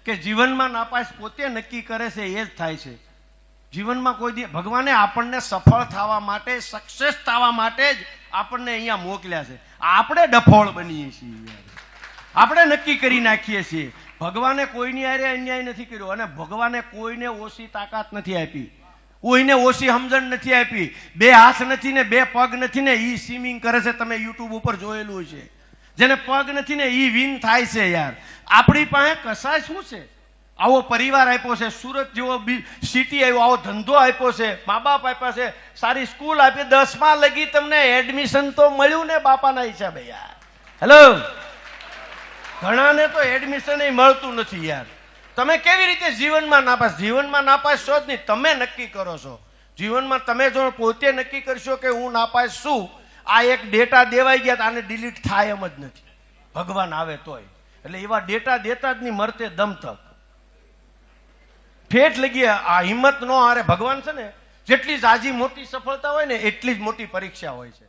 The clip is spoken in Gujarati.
કે જીવનમાં નાપાસ પોતે નક્કી કરે છે એ જ થાય છે. જીવનમાં કોઈ દી ભગવાને આપણને સફળ થવા માટે, સક્સેસ થવા માટે જ આપણને અહીંયા મોકલ્યા છે. આપણે ડફોળ બનીએ છીએ, આપણે નક્કી કરી નાખીએ છીએ. ભગવાને કોઈની હારે અન્યાય નથી કર્યો અને ભગવાને કોઈને ઓછી તાકાત નથી આપી, કોઈને ઓછી સમજણ નથી આપી. 2 હાથ નથી ને 2 પગ નથી ને ઈ સ્વિમિંગ કરે છે, તમે યુટ્યુબ ઉપર જોયેલું છે. જેને પગ નથી ને ઈ વિન થાય છે. યાર આપણી પાસે કસાય શું છે? આવો પરિવાર આપ્યો છે, સુરત જેવો સિટી આવ્યો, આવો ધંધો આપ્યો છે, મા બાપ આપ્યા છે, સારી સ્કૂલ આપી, 10મા લગી તમને એડમિશન તો મળ્યું ને બાપાના હિસાબે. યાર હેલો, ઘણાને તો એડમિશન મળતું નથી. યાર તમે કેવી રીતે જીવનમાં નાપાસ? જીવનમાં નાપાસ છો જ નહીં, તમે નક્કી કરો છો. જીવનમાં તમે જો પોતે નક્કી કરશો કે હું નાપાસ છું, આ એક ડેટા દેવાઈ ગયા, આને ડિલીટ થાય એમ જ નથી. ભગવાન આવે તોય. એટલે એવા ડેટા દેતા જ નહીં, મરતે દમ તક ઠેઠ લગી આ હિંમત નો હારે. ભગવાન છે ને, જેટલી જાજી મોટી સફળતા હોય ને એટલી જ મોટી પરીક્ષા હોય છે.